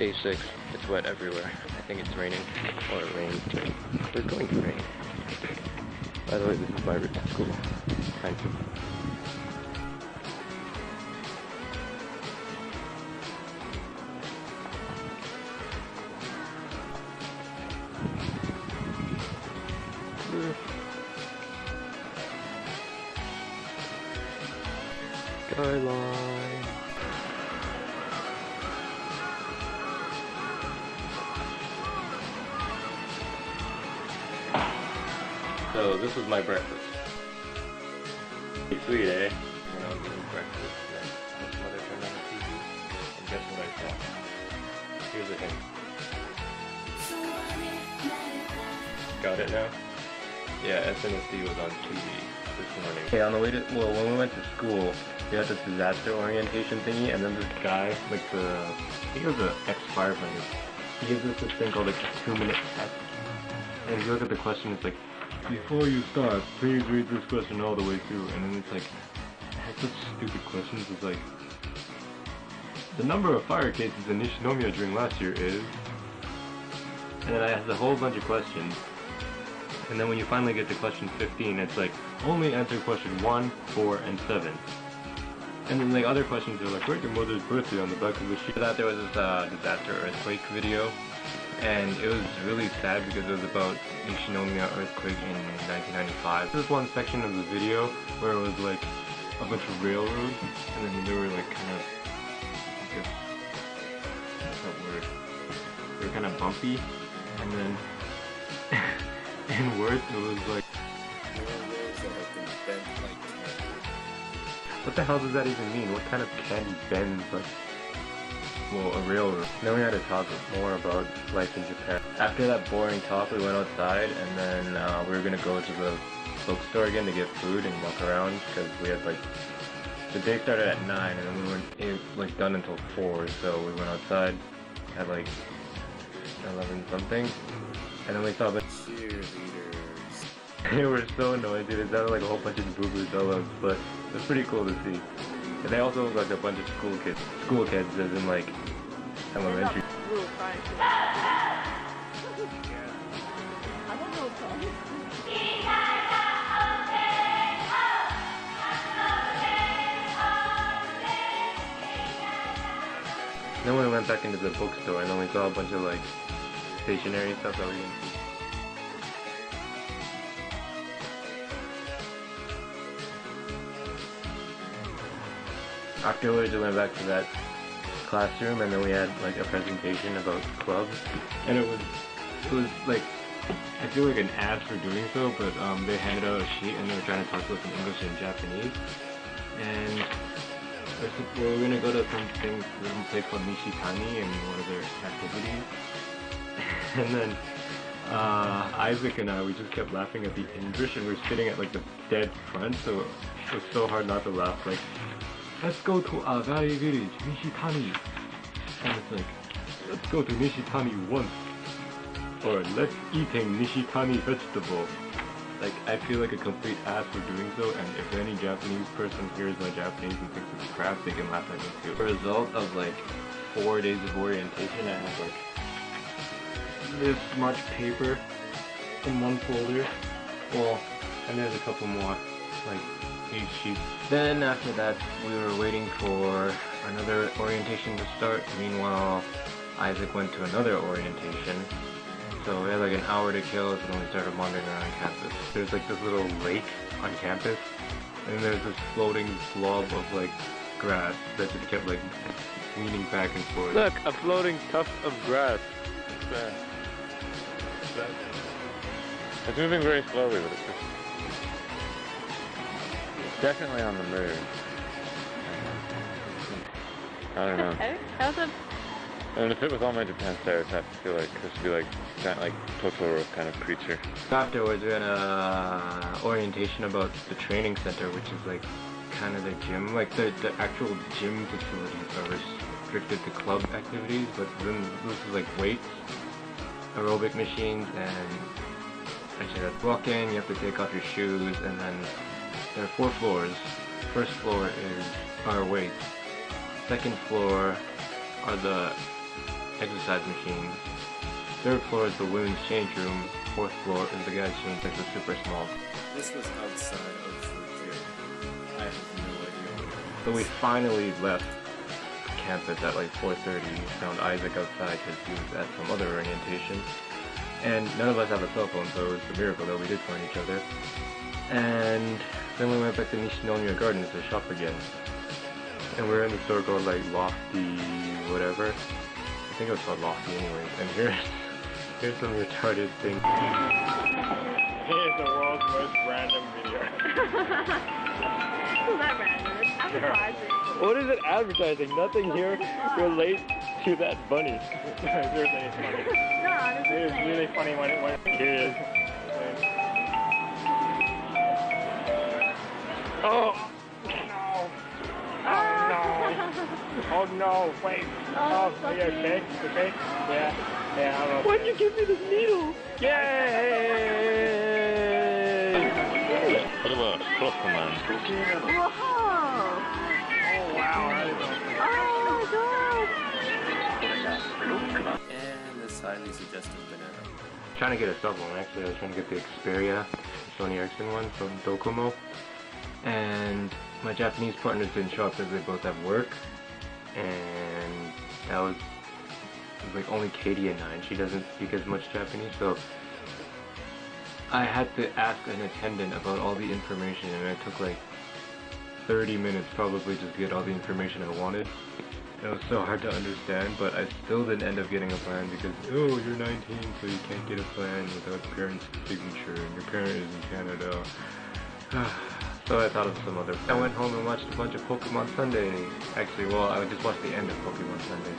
Day 6. It's wet everywhere. I think it's raining. Or it rained. We're going to rain. By the way, this is my route to school. Kind of. Skyline. So this was my breakfast. Pretty sweet, eh? When I was eating breakfast, my mother turned on the TV, and guess what I saw? Here's the hint. Got it now? Yeah, SNSD was on TV this morning. Okay, on the way to, well, when we went to school, we had this disaster orientation thingy, and then this guy, like I think it was an ex-firefighter, he gives us this thing called like a 2-minute test. And if you look at the question, it's like, before you start, please read this question all the way through. And then it's like, it has such stupid questions. It's like, the number of fire cases in Nishinomiya during last year is... And then it has a whole bunch of questions. And then when you finally get to question 15, it's like, only answer question 1, 4, and 7. And then the other questions are like, write your mother's birthday on the back of the sheet. I thought there was this disaster earthquake video. And it was really sad because it was about Nishinomiya earthquake in 1995. There's one section of the video where it was like a bunch of railroads, and then they were like kind of, I guess, what's that word? They were kind of bumpy, and then in words it was like, railroads that have been bent like candy. What the hell does that even mean? What kind of candy bends like? Well, a railroad. Then we had to talk more about life in Japan. After that boring talk, we went outside, and then we were gonna go to the bookstore again to get food and walk around, because we had like, the day started at 9, and then we weren't like done until 4, so we went outside at like 11 something, and then we saw a bunch of cheerleaders. They were so annoying, dude. It sounded like a whole bunch of boo-boo dollars, but it was pretty cool to see. And they also look like a bunch of school kids. School kids as in like elementary. Then we went back into the bookstore, and then we saw a bunch of like stationery stuff that we didn't see. Afterwards, we went back to that classroom, and then we had like a presentation about clubs, and it was like, I feel like an ass for doing so, but they handed out a sheet and they were trying to talk to us in English and Japanese, and we were gonna go to some place called Nishitani and one of their activities, and then Isaac and I, we just kept laughing at the English, and we were sitting at like the dead front, so it was so hard not to laugh. Like, let's go to Agari village, Nishitani. And it's like, let's go to Nishitani once. Or let's eat a Nishitani vegetable. Like, I feel like a complete ass for doing so, and if any Japanese person hears my Japanese and thinks it's crap, they can laugh at me too. The result of like 4 days of orientation, I have like this much paper in one folder. Well, and there's a couple more, like 8 sheets. Then after that, we were waiting for another orientation to start. Meanwhile, Isaac went to another orientation. So we had like an hour to kill, so then we started wandering around campus. There's like this little lake on campus, and there's this floating blob of like grass that just kept like leaning back and forth. Look, a floating tuft of grass. It's moving very slowly, but it's just definitely on the move. I don't know. Okay, how's it? And to fit with all my Japan stereotypes, I feel like this would be like Totoro kind of creature. Afterwards, we had a orientation about the training center, which is like kind of the gym. Like the actual gym facilities are restricted to club activities, but then this is like weights, aerobic machines, and actually that's walk in, you have to take off your shoes, and then there are 4 floors. First floor is our weights. Second floor are the exercise machines. 3rd floor is the women's change room. 4th floor is the guys' change room. It's super small. This was outside of the gym. I have no idea what it was. So we finally left campus at like 4:30. Found Isaac outside because he was at some other orientation. And none of us have a cell phone, so it was a miracle that we did find each other. And then we went back to nishinomiya Gardens to shop again. And we're in the store called like Lofty whatever. I think it was called Lofty anyways. And here's some retarded thing. Here's the world's most random video. It's not random, it's advertising. What is it advertising? Nothing here relates to that bunny. It's really funny. No, this It is is really funny when it went. Here it is. Oh! Oh no, wait. Oh, are you okay? Okay? Yeah, I'm okay. Why'd you give me this needle? Yay! What about Clockman? Whoa! Oh wow. Oh my god! And this highly suggestive banana. Trying to get a cell phone. Actually, I was trying to get the Xperia, Sony Ericsson one from Docomo. And my Japanese partners didn't show up because they both have work. And that was like only Katie and I, and she doesn't speak as much Japanese, so I had to ask an attendant about all the information, and it took like 30 minutes probably just to get all the information I wanted. It was so hard to understand, but I still didn't end up getting a plan because, oh, you're 19, so you can't get a plan without parents' signature, and your parent is in Canada. So I thought of some other. I went home and watched a bunch of Pokemon Sunday. Actually, well, I just watched the end of Pokemon Sunday.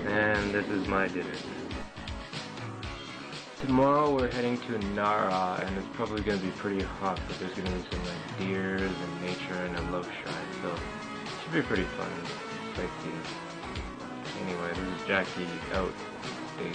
And this is my dinner. Tomorrow we're heading to Nara, and it's probably going to be pretty hot, but there's going to be some like deers and nature and a love shrine, so it should be pretty fun sightseeing. Anyway, this is Jacky out. Stay